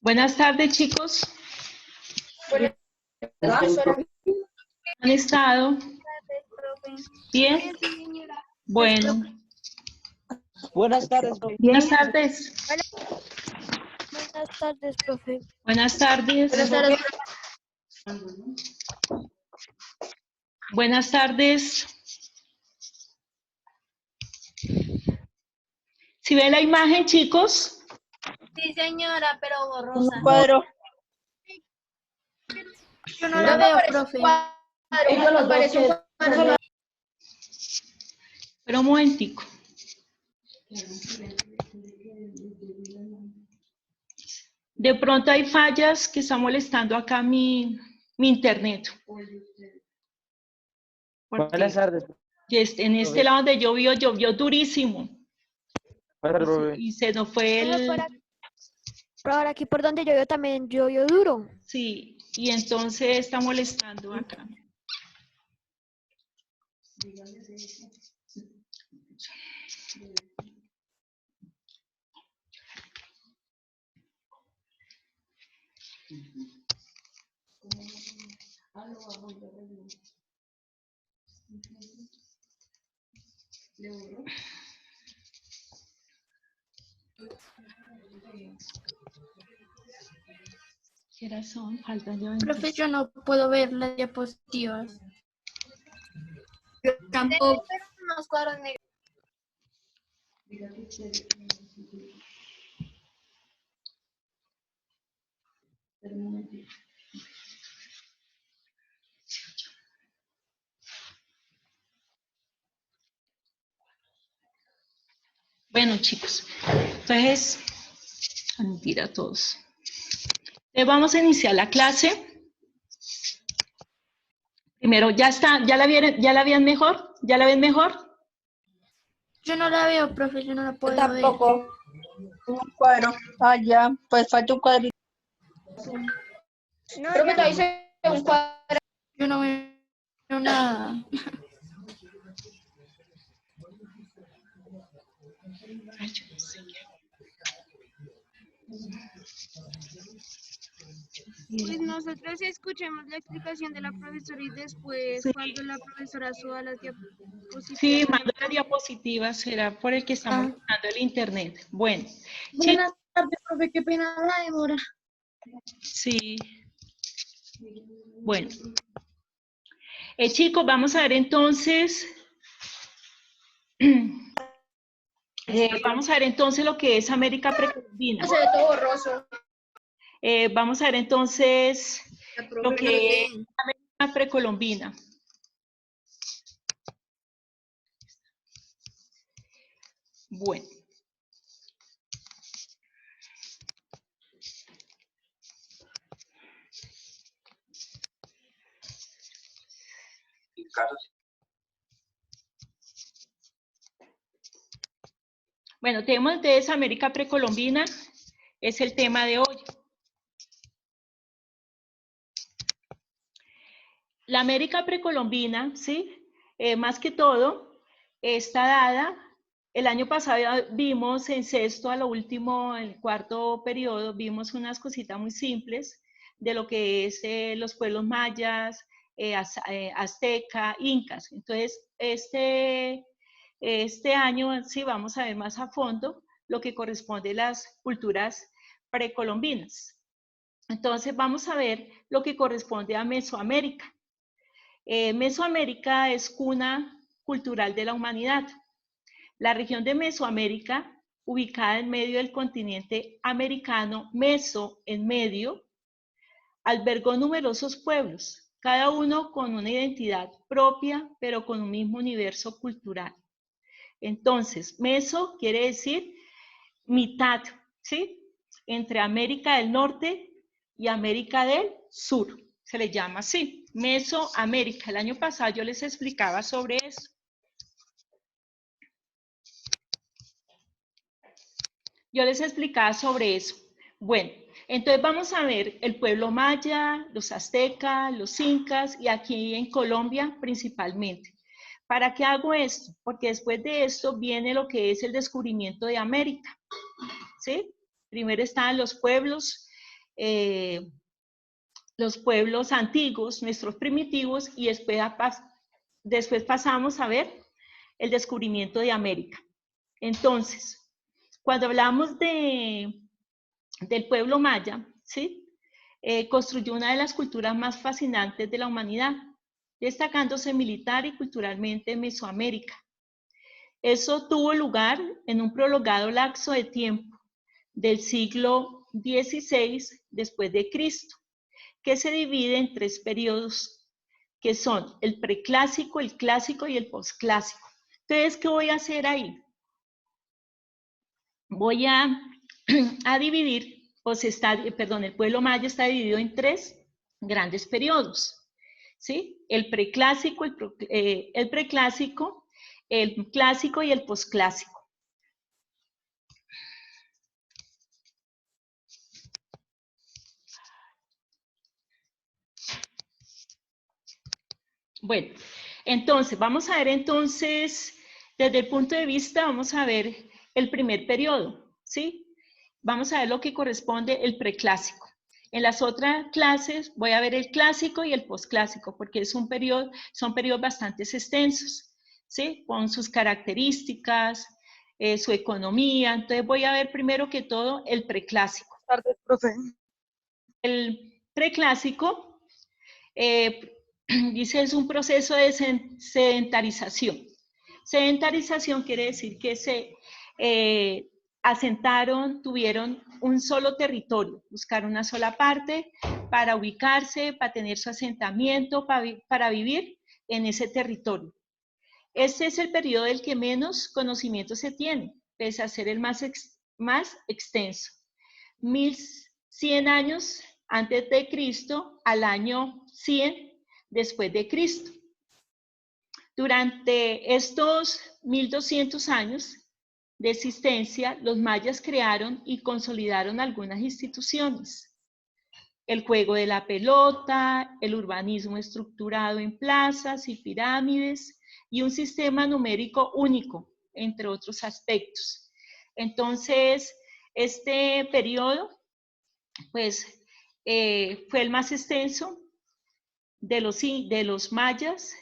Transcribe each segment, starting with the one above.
Buenas tardes, chicos. ¿Han estado? ¿Bien? Bueno. Buenas tardes, profe. Buenas tardes. Buenas tardes, profe. Buenas tardes. Buenas tardes. Buenas tardes. ¿Sí ve la imagen, chicos? Sí, señora, pero borrosa. Un cuadro. Yo no la veo, profe. Pero un momentico. De pronto hay fallas que está molestando acá mi internet. Buenas tardes. En este lado donde llovió durísimo. Buenas tardes, profe. Y se nos fue Pero ahora aquí por donde llovió también llovió duro. Sí, y entonces está molestando acá. ¿Qué horas son? Faltan ya 20. Profe, yo no puedo ver las diapositivas. Yo tampoco. Unos cuadros negros. Bueno, chicos, entonces, mentira a todos. Vamos a iniciar la clase. Primero, ¿ya está? ¿Ya la vieron? ¿Ya la ven mejor? ¿Ya la ven mejor? Yo no la veo, profe, yo no la puedo ver. Tampoco. Un cuadro. Ah, ya. Pues falta un cuadrito. No, profe, te hice un cuadro. Yo no veo nada. Ay, yo no sé qué. Pues nosotros escuchemos la explicación de la profesora y después, Sí. cuando la profesora suba las diapositivas. Sí, mando la diapositiva, será por el que estamos usando el internet. Bueno, Buenas tardes, profe, qué pena la demora. sí. Bueno. Chicos, vamos a ver entonces. Vamos a ver entonces lo que es América precolombina. Se ve todo borroso. Vamos a ver entonces lo que es Bien. América precolombina. Bueno. Bueno, tenemos entonces América precolombina, es el tema de hoy. La América precolombina, ¿sí? Más que todo, está dada, el año pasado vimos en sexto, a lo último, en el cuarto periodo, vimos unas cositas muy simples de lo que es los pueblos mayas, azteca, incas. Entonces, este año sí vamos a ver más a fondo lo que corresponde a las culturas precolombinas. Entonces, vamos a ver lo que corresponde a Mesoamérica. Mesoamérica es cuna cultural de la humanidad. La región de Mesoamérica, ubicada en medio del continente americano, meso en medio, albergó numerosos pueblos, cada uno con una identidad propia, pero con un mismo universo cultural. Entonces, meso quiere decir mitad, ¿sí? Entre América del Norte y América del Sur. Se le llama así, Mesoamérica. El año pasado yo les explicaba sobre eso. Bueno, entonces vamos a ver el pueblo maya, los aztecas, los incas y aquí en Colombia principalmente. ¿Para qué hago esto? Porque después de esto viene lo que es el descubrimiento de América, ¿sí? Primero estaban los pueblos antiguos, nuestros primitivos, y después pasamos a ver el descubrimiento de América. Entonces, cuando hablamos del pueblo maya, ¿sí? Construyó una de las culturas más fascinantes de la humanidad, destacándose militar y culturalmente en Mesoamérica. Eso tuvo lugar en un prolongado lapso de tiempo del siglo XVI después de Cristo, que se divide en 3 periodos, que son el preclásico, el clásico y el posclásico. Entonces, ¿qué voy a hacer ahí? Voy a dividir, el pueblo maya está dividido en 3 grandes periodos, ¿sí? El preclásico, el preclásico, el clásico y el posclásico. Bueno, entonces, vamos a ver entonces, desde el punto de vista, vamos a ver el primer periodo, ¿sí? Vamos a ver lo que corresponde el preclásico. En las otras clases voy a ver el clásico y el posclásico, porque son periodos bastante extensos, ¿sí? Con sus características, su economía. Entonces voy a ver primero que todo el preclásico. Buenas tardes, profe. El preclásico dice es un proceso de sedentarización. Sedentarización quiere decir que se asentaron, tuvieron un solo territorio, buscaron una sola parte para ubicarse, para tener su asentamiento, para vivir en ese territorio. Este es el periodo del que menos conocimiento se tiene, pese a ser el más extenso. 1100 años antes de Cristo al año 100 después de Cristo. Durante estos 1200 años de existencia, los mayas crearon y consolidaron algunas instituciones. El juego de la pelota, el urbanismo estructurado en plazas y pirámides, y un sistema numérico único, entre otros aspectos. Entonces, este periodo, pues, fue el más extenso de los mayas,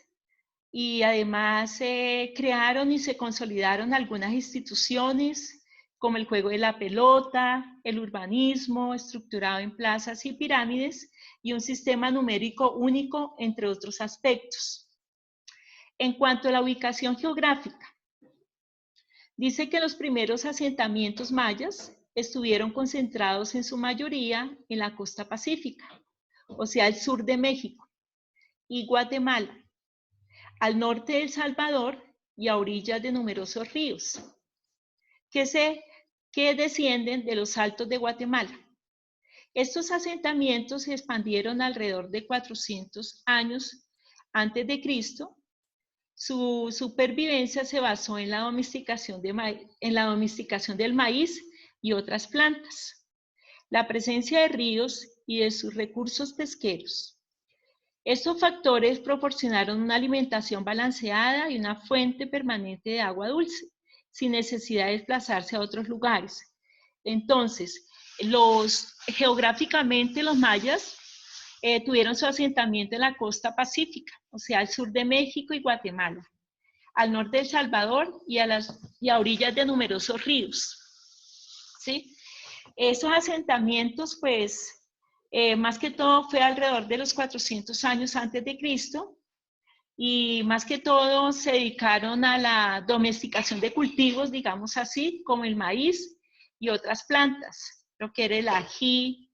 y además crearon y se consolidaron algunas instituciones como el juego de la pelota, el urbanismo estructurado en plazas y pirámides y un sistema numérico único, entre otros aspectos. En cuanto a la ubicación geográfica, dice que los primeros asentamientos mayas estuvieron concentrados en su mayoría en la costa pacífica, o sea, el sur de México y Guatemala, al norte de El Salvador y a orillas de numerosos ríos que descienden de los altos de Guatemala. Estos asentamientos se expandieron alrededor de 400 años antes de Cristo. Su supervivencia se basó en la domesticación del maíz y otras plantas, la presencia de ríos y de sus recursos pesqueros. Estos factores proporcionaron una alimentación balanceada y una fuente permanente de agua dulce, sin necesidad de desplazarse a otros lugares. Entonces, geográficamente los mayas tuvieron su asentamiento en la costa pacífica, o sea, al sur de México y Guatemala, al norte de El Salvador y a orillas de numerosos ríos. ¿Sí? Esos asentamientos, pues, más que todo fue alrededor de los 400 años antes de Cristo, y más que todo se dedicaron a la domesticación de cultivos, digamos así, como el maíz y otras plantas, lo que era el ají,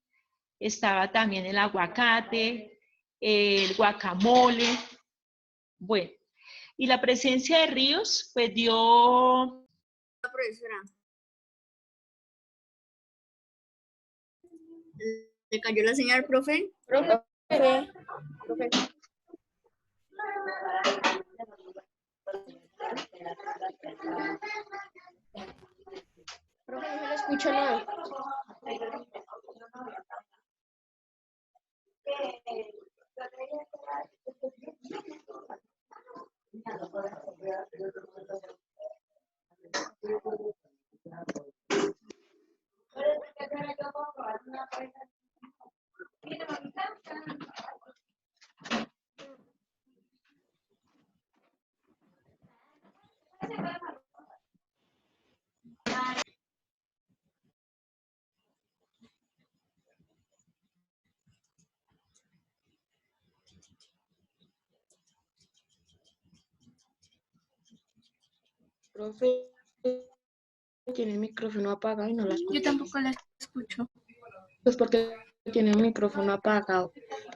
estaba también el aguacate, el guacamole. Bueno, y la presencia de ríos, pues dio... La profesora. ¿Le cayó la señal, profe? Profe. Profe, no se le escucha nada. Profe, tiene el micrófono apagado y no la escucho. Yo tampoco la escucho. Pues porque tiene el micrófono apagado.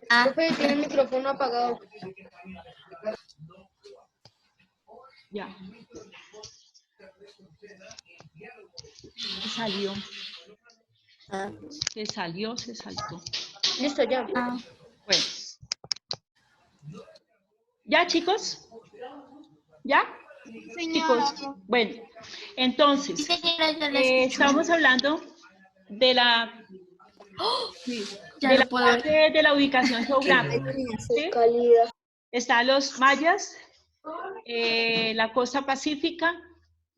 Ah, Profe, tiene el micrófono apagado. Ya. Salió. Se saltó. Listo, ya. Bueno. ¿Ya, chicos? ¿Ya? Señora. Chicos, bueno, entonces, sí, señora, ya la escucho. estamos hablando de la, sí, Ya de lo la puedo ver. parte de la ubicación geográfica. ¿Sí? Están los mayas, la costa pacífica,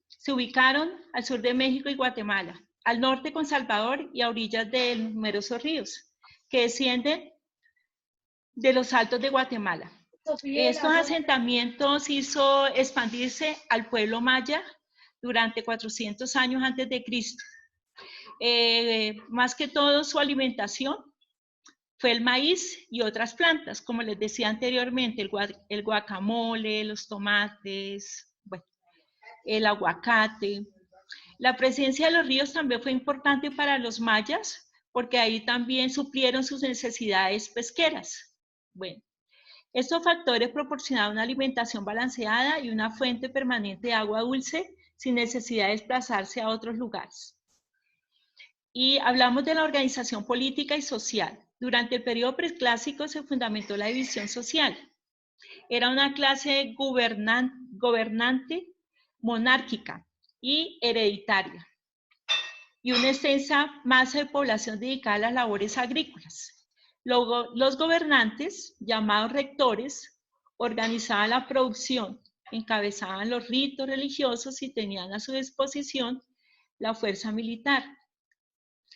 se ubicaron al sur de México y Guatemala, al norte con Salvador y a orillas de numerosos ríos que descienden de los altos de Guatemala. Estos asentamientos hizo expandirse al pueblo maya durante 400 años antes de Cristo. Más que todo su alimentación fue el maíz y otras plantas, como les decía anteriormente, el guacamole, los tomates, bueno, el aguacate. La presencia de los ríos también fue importante para los mayas, porque ahí también suplieron sus necesidades pesqueras. Bueno, estos factores proporcionaban una alimentación balanceada y una fuente permanente de agua dulce sin necesidad de desplazarse a otros lugares. Y hablamos de la organización política y social. Durante el periodo preclásico se fundamentó la división social. Era una clase gobernante monárquica y hereditaria, y una extensa masa de población dedicada a las labores agrícolas. Los gobernantes, llamados rectores, organizaban la producción, encabezaban los ritos religiosos y tenían a su disposición la fuerza militar.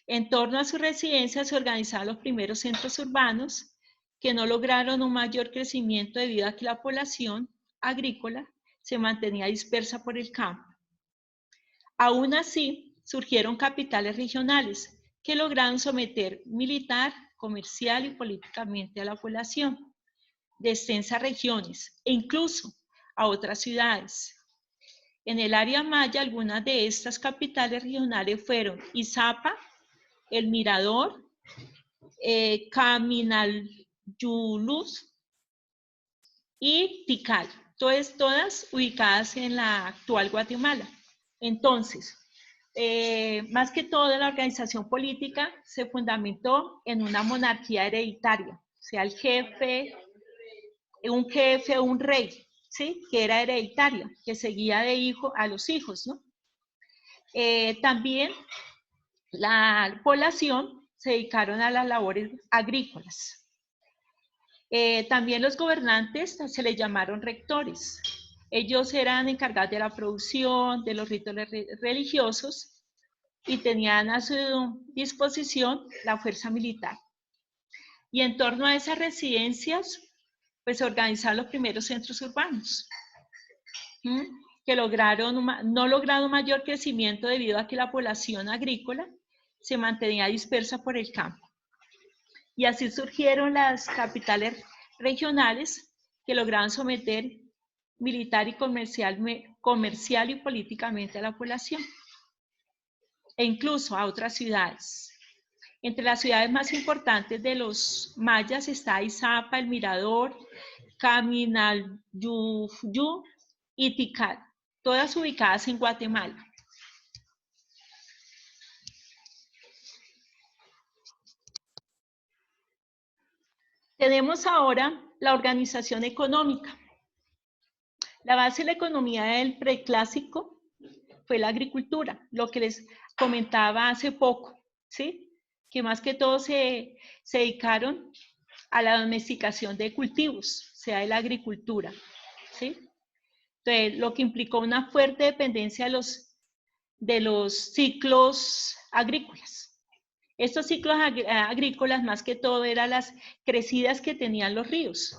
En torno a su residencia se organizaban los primeros centros urbanos, que no lograron un mayor crecimiento debido a que la población agrícola se mantenía dispersa por el campo. Aún así, surgieron capitales regionales que lograron someter militar, comercial y políticamente a la población de extensas regiones e incluso a otras ciudades. En el área maya, algunas de estas capitales regionales fueron Izapa, El Mirador, Caminalulus y Tikal, todas ubicadas en la actual Guatemala. Entonces, más que todo la organización política se fundamentó en una monarquía hereditaria, o sea, un jefe, un rey, ¿sí? Que era hereditaria, que seguía de hijo a los hijos, ¿no? También la población se dedicaron a las labores agrícolas. También los gobernantes se les llamaron rectores. Ellos eran encargados de la producción, de los ritos religiosos y tenían a su disposición la fuerza militar. Y en torno a esas residencias, pues se organizaron los primeros centros urbanos, que no lograron mayor crecimiento debido a que la población agrícola se mantenía dispersa por el campo. Y así surgieron las capitales regionales que lograron someter militar y comercial y políticamente a la población, e incluso a otras ciudades. Entre las ciudades más importantes de los mayas está Izapa, El Mirador, Caminaljuyu y Tikal, todas ubicadas en Guatemala. Tenemos ahora la organización económica. La base de la economía del preclásico fue la agricultura, lo que les comentaba hace poco, ¿sí? Que más que todo se dedicaron a la domesticación de cultivos, o sea, de la agricultura, ¿sí? Entonces, lo que implicó una fuerte dependencia de los ciclos agrícolas. Estos ciclos agrícolas, más que todo, eran las crecidas que tenían los ríos.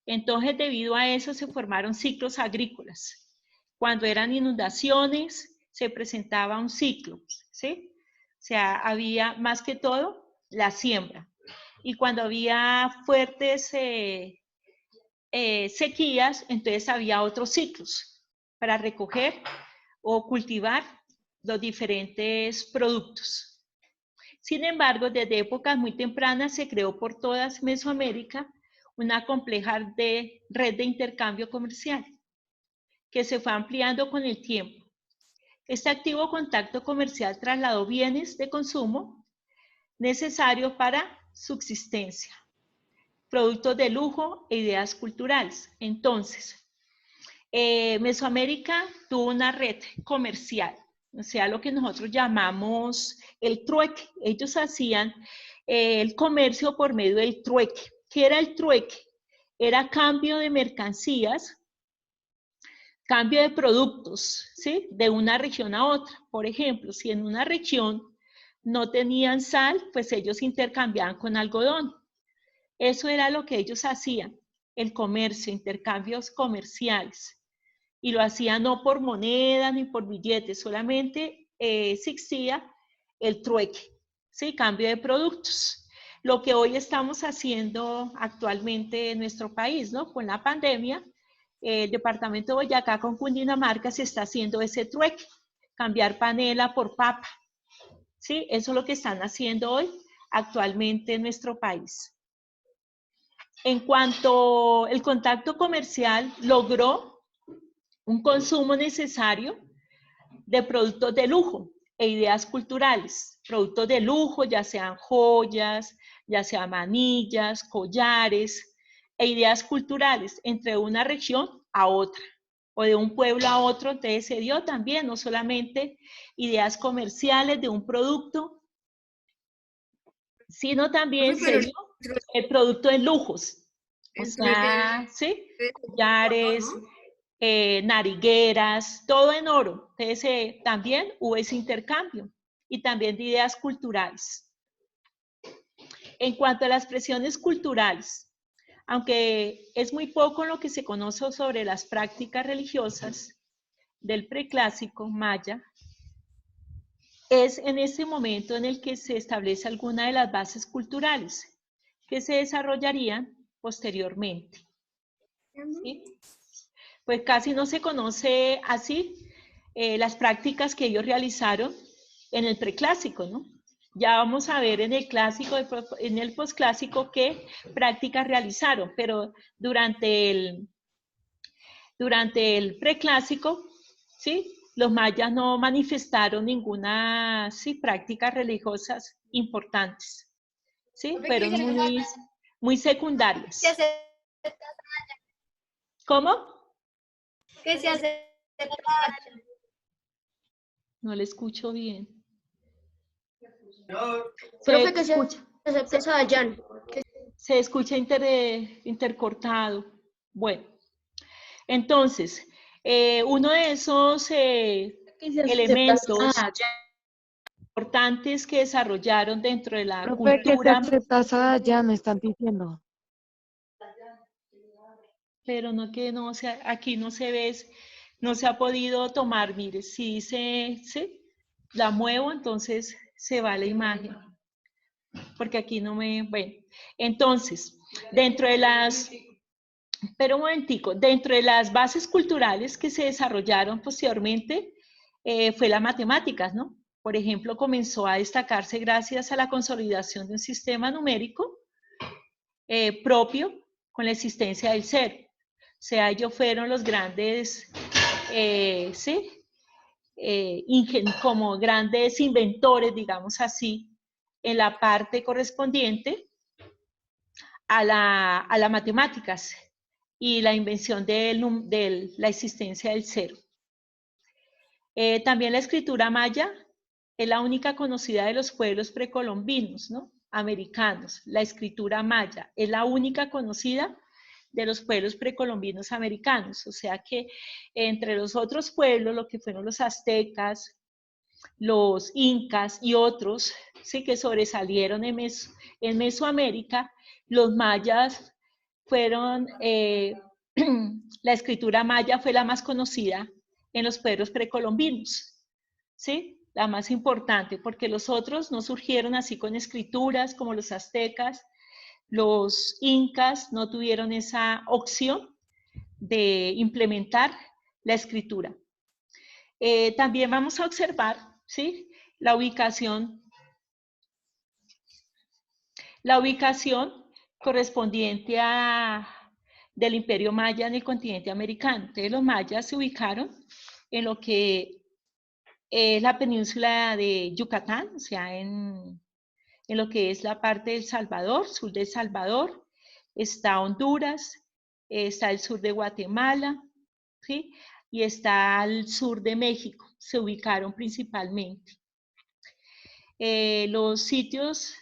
Entonces, debido a eso, se formaron ciclos agrícolas. Cuando eran inundaciones, se presentaba un ciclo, ¿sí? O sea, había más que todo la siembra. Y cuando había fuertes sequías, entonces había otros ciclos para recoger o cultivar los diferentes productos. Sin embargo, desde épocas muy tempranas se creó por toda Mesoamérica una compleja red de intercambio comercial que se fue ampliando con el tiempo. Este activo contacto comercial trasladó bienes de consumo necesarios para subsistencia, productos de lujo e ideas culturales. Entonces, Mesoamérica tuvo una red comercial, o sea, lo que nosotros llamamos el trueque. Ellos hacían el comercio por medio del trueque. ¿Qué era el trueque? Era cambio de mercancías, cambio de productos, ¿sí? De una región a otra. Por ejemplo, si en una región no tenían sal, pues ellos intercambiaban con algodón. Eso era lo que ellos hacían, el comercio, intercambios comerciales. Y lo hacían no por moneda ni por billetes, solamente existía el trueque, ¿sí? Cambio de productos. Lo que hoy estamos haciendo actualmente en nuestro país, ¿no? Con la pandemia, el departamento de Boyacá con Cundinamarca se está haciendo ese trueque, cambiar panela por papa, ¿sí? Eso es lo que están haciendo hoy actualmente en nuestro país. En cuanto al contacto comercial, logró un consumo necesario de productos de lujo e ideas culturales. Productos de lujo, ya sean joyas, ya sean manillas, collares, e ideas culturales entre una región a otra, o de un pueblo a otro. Entonces se dio también, no solamente ideas comerciales de un producto, sino también se dio el producto de lujos. O sea, ¿sí? Collares, narigueras, todo en oro. Entonces también hubo ese intercambio y también de ideas culturales. En cuanto a las expresiones culturales, aunque es muy poco lo que se conoce sobre las prácticas religiosas del preclásico maya, es en este momento en el que se establece alguna de las bases culturales que se desarrollarían posteriormente. ¿Sí? Pues casi no se conoce así las prácticas que ellos realizaron en el preclásico, ¿no? Ya vamos a ver en el clásico, en el posclásico qué prácticas realizaron, pero durante el preclásico, ¿sí? Los mayas no manifestaron ninguna prácticas religiosas importantes, ¿sí? Fueron muy secundarias. ¿Cómo? ¿Qué se hace? No le escucho bien. Profe, que se acepta Sayán. Se escucha intercortado. Bueno, entonces, uno de esos elementos importantes que desarrollaron dentro de la Profe, que se cultura, acepta ya me están diciendo. pero no que no se, aquí no se ve, no se ha podido tomar, mire, si la muevo, entonces se va la imagen, porque aquí no me, bueno, entonces, dentro de las, pero un momentico, dentro de las bases culturales que se desarrollaron posteriormente, fue las matemáticas, ¿no? Por ejemplo, comenzó a destacarse gracias a la consolidación de un sistema numérico propio con la existencia del cero. O sea, ellos fueron los grandes, como grandes inventores, digamos así, en la parte correspondiente a las matemáticas y la invención de la existencia del cero. También la escritura maya es la única conocida de los pueblos precolombinos, ¿no? Americanos. La escritura maya es la única conocida de los pueblos precolombinos americanos. O sea que entre los otros pueblos, lo que fueron los aztecas, los incas y otros, sí, que sobresalieron en Mesoamérica, los mayas fueron, la escritura maya fue la más conocida en los pueblos precolombinos, ¿sí? La más importante, porque los otros no surgieron así con escrituras como los aztecas, los incas no tuvieron esa opción de implementar la escritura. También vamos a observar, ¿sí? La ubicación correspondiente del Imperio Maya en el continente americano. Entonces, los mayas se ubicaron en lo que es la península de Yucatán, o sea, en lo que es la parte del Salvador, sur de Salvador, está Honduras, está el sur de Guatemala, ¿sí? Y está al sur de México, se ubicaron principalmente. Los sitios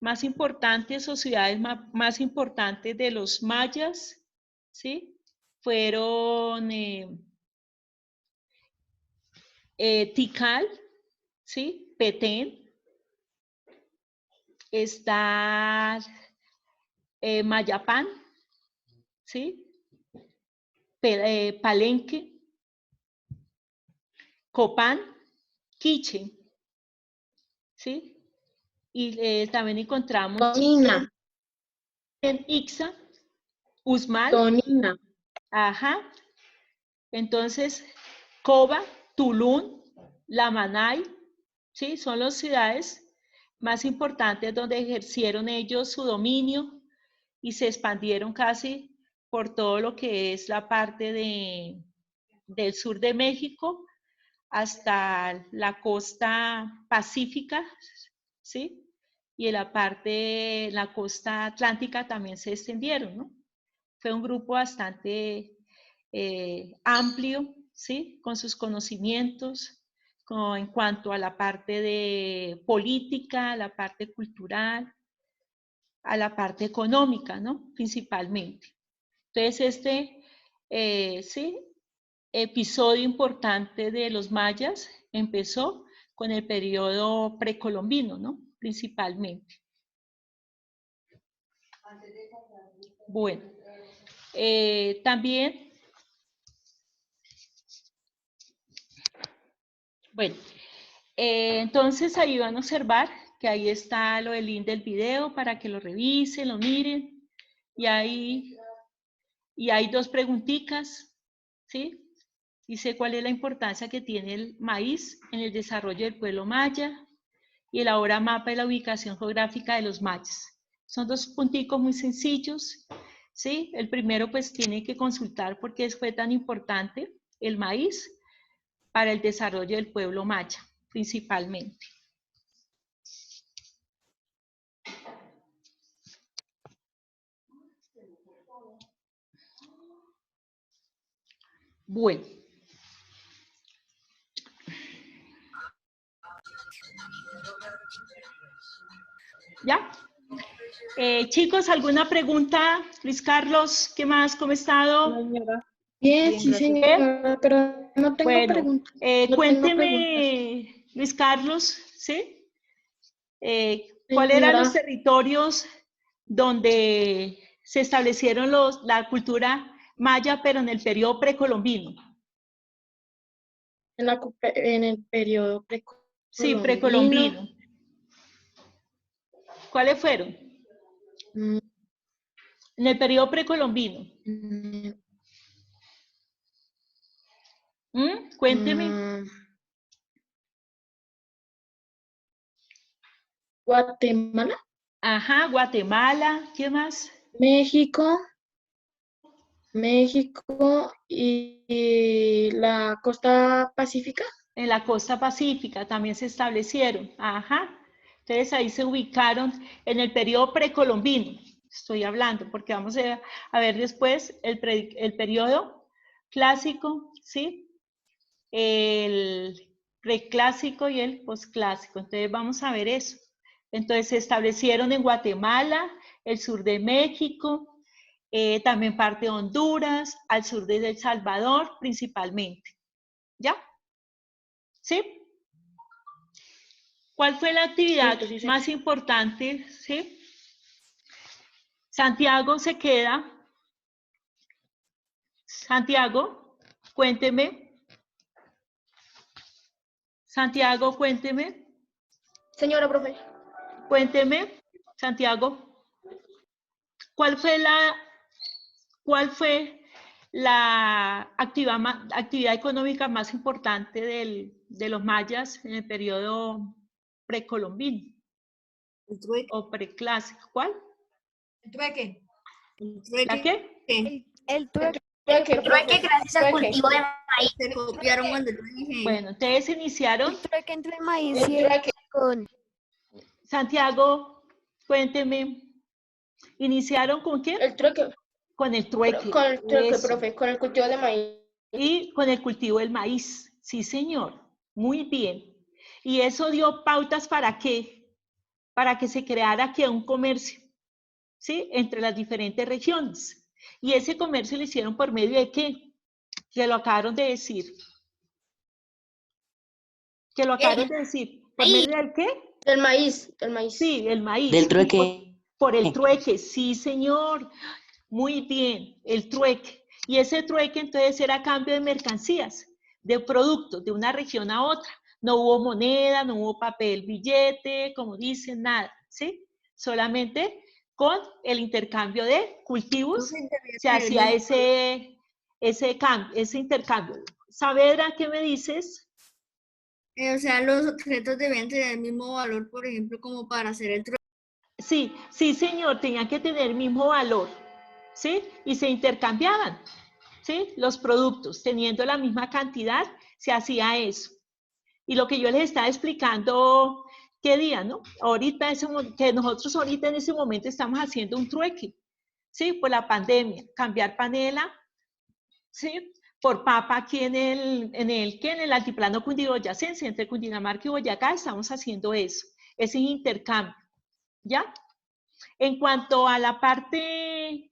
más importantes o ciudades más importantes de los mayas, ¿sí? Fueron Tikal, ¿sí? Petén, está Mayapán, ¿sí? Palenque, Copán, Quiché, ¿sí? Y también encontramos Tonina, en Ixa, Usmal, Tonina. ajá. Entonces, Coba, Tulún, Lamanay, ¿sí? Son las ciudades más importantes donde ejercieron ellos su dominio y se expandieron casi por todo lo que es la parte del sur de México hasta la costa pacífica, ¿sí? Y en la costa atlántica también se extendieron, ¿no? Fue un grupo bastante amplio, ¿sí? Con sus conocimientos en cuanto a la parte de política, a la parte cultural, a la parte económica, ¿no? Principalmente. Entonces, sí, episodio importante de los mayas empezó con el periodo precolombino, ¿no? Principalmente. Bueno, también, bueno, entonces ahí van a observar que ahí está lo del link del video para que lo revisen, lo miren. Y hay dos preguntitas, ¿sí? Dice cuál es la importancia que tiene el maíz en el desarrollo del pueblo maya y elabora mapa de la ubicación geográfica de los mayas. Son dos punticos muy sencillos, ¿sí? El primero pues tiene que consultar por qué fue tan importante el maíz para el desarrollo del pueblo maya, principalmente. Bueno. ¿Ya? Chicos, ¿alguna pregunta? Luis Carlos, ¿qué más? ¿Cómo ha estado? Bien, Bien, sí, gracias. señora, pero no tengo Bueno, preguntas. No tengo preguntas. cuénteme, Luis Carlos, ¿sí? ¿Cuáles eran los Señora, territorios donde se establecieron la cultura maya, pero en el periodo precolombino? en el periodo Sí, precolombino, precolombino. ¿Cuáles fueron? mm, En el periodo precolombino. mm, Cuénteme. Guatemala, Ajá, Guatemala, ¿qué más? México y la costa pacífica. En la costa pacífica también se establecieron. Ajá. Entonces ahí se ubicaron en el periodo precolombino. Estoy hablando porque vamos a ver después el periodo clásico, ¿sí? El preclásico y el posclásico. Entonces vamos a ver eso. Entonces se establecieron en Guatemala, el sur de México, también parte de Honduras, al sur de El Salvador principalmente. ¿Ya? ¿Sí? ¿Cuál fue la actividad Listo, sí, más importante? ¿Sí? Santiago se queda. Santiago, cuénteme. Santiago, cuénteme. señora, profe. Cuénteme, Santiago. ¿Cuál fue la actividad económica más importante de los mayas en el periodo precolombino El trueque. o preclásico? ¿Cuál? El trueque. El ¿La trueque. qué? El trueque, Trueque gracias al cultivo de maíz. Se copiaron cuando lo dije. Bueno, ustedes iniciaron. el trueque entre el maíz y el con Santiago, cuénteme. ¿Iniciaron con qué? El trueque, Con el trueque. con el trueque, Eso. profe, con el cultivo de maíz. Y con el cultivo del maíz. Sí, señor. Muy bien. ¿Y eso dio pautas para qué? Para que se creara aquí un comercio, ¿sí? Entre las diferentes regiones. ¿Y ese comercio lo hicieron por medio de qué? Que lo acabaron de decir. Que lo acabaron de decir. ¿Por medio del qué? Del maíz, del maíz. Sí, el maíz. Del trueque. Por el trueque, sí, señor. Muy bien, el trueque. Y ese trueque entonces era a cambio de mercancías, de productos, de una región a otra. No hubo moneda, no hubo papel, billete, como dicen, nada, ¿sí? Solamente con el intercambio de cultivos se hacía ese intercambio. Saavedra, ¿qué me dices? O sea, los objetos deben tener el mismo valor, por ejemplo, como para hacer el trueque. Sí, sí, señor, tenían que tener el mismo valor, ¿sí? Y se intercambiaban, ¿sí? Los productos, teniendo la misma cantidad, se hacía eso. Y lo que yo les estaba explicando, ¿qué día, no? Ahorita, que nosotros ahorita en ese momento estamos haciendo un trueque, ¿sí? Por la pandemia, cambiar panela, ¿sí? Por papa aquí en el altiplano cundiboyacense, entre Cundinamarca y Boyacá, estamos haciendo eso, ese intercambio, ¿ya? En cuanto a la parte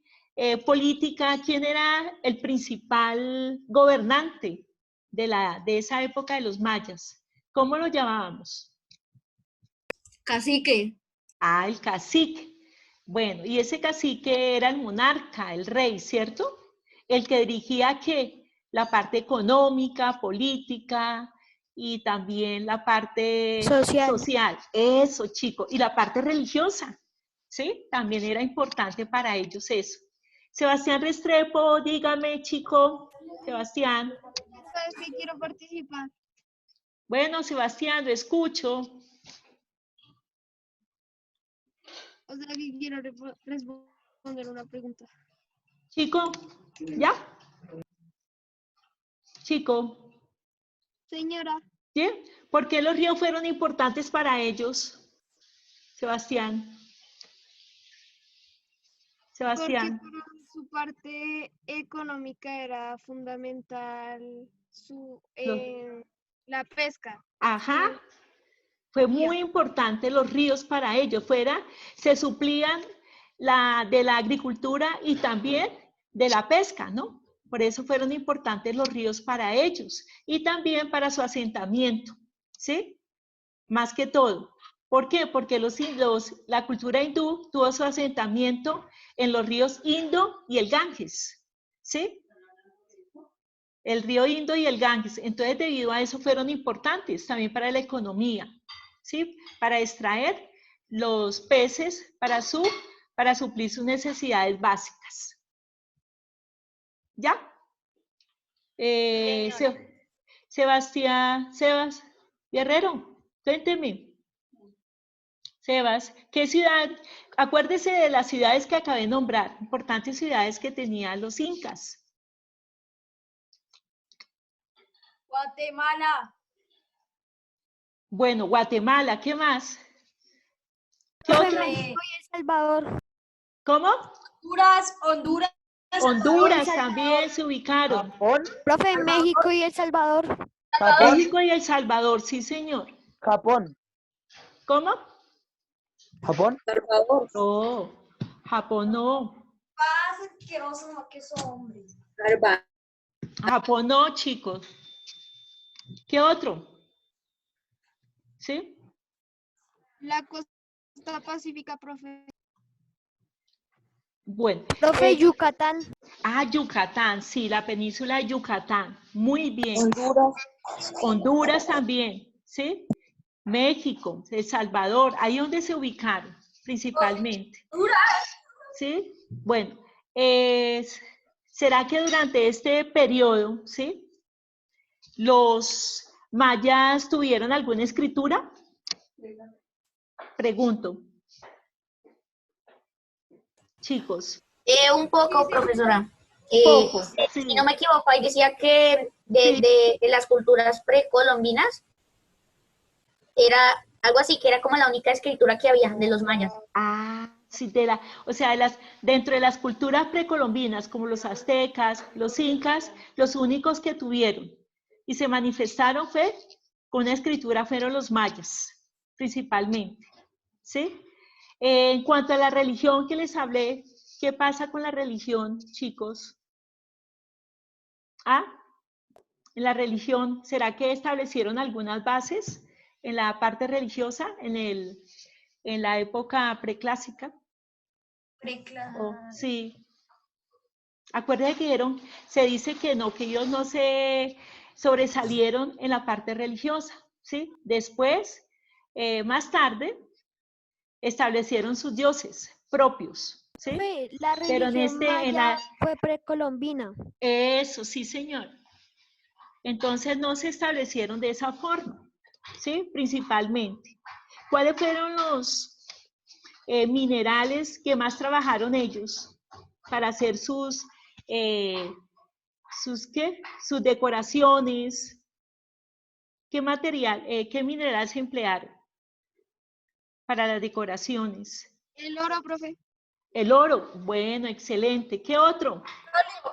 política, ¿quién era el principal gobernante de esa época de los mayas? ¿Cómo lo llamábamos? Cacique. Ah, el cacique. Bueno, y ese cacique era el monarca, el rey, ¿cierto? El que dirigía ¿qué? La parte económica, política y también la parte social. social. Eso, chico. Y la parte religiosa, ¿sí? También era importante para ellos eso. Sebastián Restrepo, dígame, chico. Sebastián. ¿Sabes que quiero participar? Bueno, Sebastián, lo escucho. O sea que quiero responder una pregunta. Chico, ¿ya? Chico, Señora, ¿sí? ¿Por qué los ríos fueron importantes para ellos? Sebastián. porque Sebastián. para su parte económica era fundamental Los- la pesca. Ajá. Fue muy importante los ríos para ellos. Se suplían de la agricultura y también de la pesca, ¿no? Por eso fueron importantes los ríos para ellos y también para su asentamiento, ¿sí? Más que todo. ¿Por qué? Porque la cultura hindú tuvo su asentamiento en los ríos Indo y el Ganges, ¿sí? El río Indo y el Ganges. Entonces, debido a eso, fueron importantes también para la economía, ¿sí? Para extraer los peces para suplir sus necesidades básicas. ¿Ya? Sebas Guerrero, cuénteme. Sebas, ¿qué ciudad? Acuérdese de las ciudades que acabé de nombrar, importantes ciudades que tenían los incas. Guatemala. Bueno, Guatemala, ¿qué más? ¿Qué Profe, otro? México y El Salvador. ¿Cómo? Honduras. Honduras también se ubicaron. Japón, Profe, México y El Salvador. Japón, México y El Salvador, sí, señor. Japón, ¿Cómo? Japón. No, Japón no. Japón no, chicos. ¿Qué otro? ¿Sí? La costa pacífica, profe. Bueno. Profe, Yucatán. Yucatán, sí, la península de Yucatán. Muy bien. Honduras también, ¿sí? México, El Salvador, ahí donde se ubicaron principalmente. ¿Sí? Bueno, ¿será que durante este periodo, ¿sí? ¿Los mayas tuvieron alguna escritura? Pregunto. Chicos. Un poco, profesora. Poco, Si sí. no me equivoco, ahí decía que de las culturas precolombinas era algo así, que era como la única escritura que había de los mayas. Sí, o sea, dentro de las culturas precolombinas, como los aztecas, los incas, los únicos que tuvieron y se manifestaron con una escritura fueron los mayas, principalmente, ¿sí? En cuanto a la religión que les hablé, ¿qué pasa con la religión, chicos? En la religión, ¿será que establecieron algunas bases en la parte religiosa, en la época preclásica? Sí. Acuérdense que se dice que ellos no se sobresalieron en la parte religiosa, ¿sí? Después, más tarde, establecieron sus dioses propios, ¿sí? Profe, la Pero religión maya fue precolombina. Eso, sí, señor. Entonces no se establecieron de esa forma, ¿sí? Principalmente. ¿Cuáles fueron los minerales que más trabajaron ellos para hacer sus decoraciones? ¿Qué material, qué minerales emplearon para las decoraciones? El oro, profe. El oro, bueno, excelente. ¿Qué otro?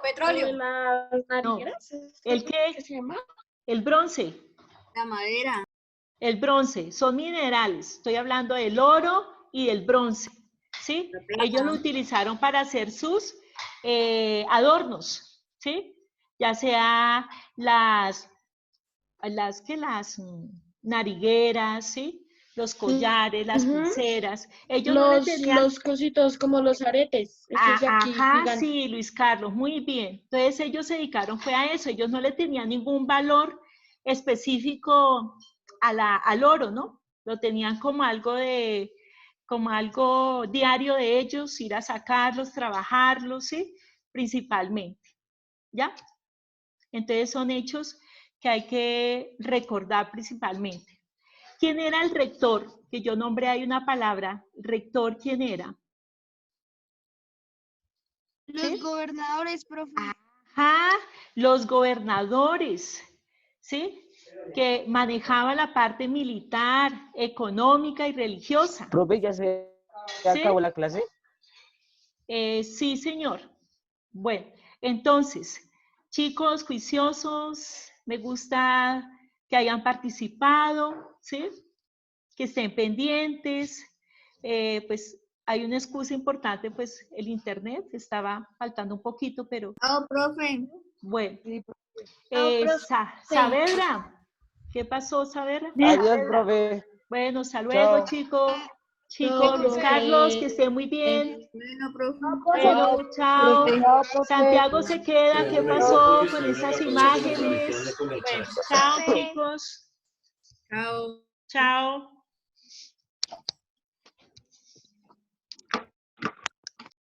Petróleo. Las narigueras. ¿El qué? ¿Qué se llama? El bronce. La madera. El bronce, son minerales. Estoy hablando del oro y del bronce, ¿sí? Ellos lo utilizaron para hacer sus adornos, ¿sí? Ya sea las narigueras, ¿sí? Los collares, las pulseras. Ellos no le tenían... Los cositos como los aretes. Esos de aquí, gigantes. Sí, Luis Carlos, muy bien. Entonces ellos se dedicaron fue a eso. Ellos no le tenían ningún valor específico al oro, ¿no? Lo tenían como algo diario de ellos, ir a sacarlos, trabajarlos, ¿sí? Principalmente, ¿ya? Entonces son hechos que hay que recordar principalmente. ¿Quién era el rector? Que yo nombré ahí una palabra. ¿Rector quién era? Los gobernadores, profe. Los gobernadores, ¿sí? Que manejaban la parte militar, económica y religiosa. Profe, ¿ya se acabó la clase? Sí, señor. Bueno, entonces, chicos juiciosos, me gusta que hayan participado, ¿sí? que estén pendientes. Pues hay una excusa importante, pues el internet estaba faltando un poquito, pero Chao, profe. bueno. profe. Saavedra, ¿qué pasó, Saavedra? Adiós, profe. Bueno, hasta luego, Chao. chicos. Chicos, Luis Carlos, que esté muy bien. Bueno, profe. Bueno, chao. Chao, profe. Santiago se queda. ¿Qué pasó con esas imágenes? Bueno, chao, chicos. Chao. Chao.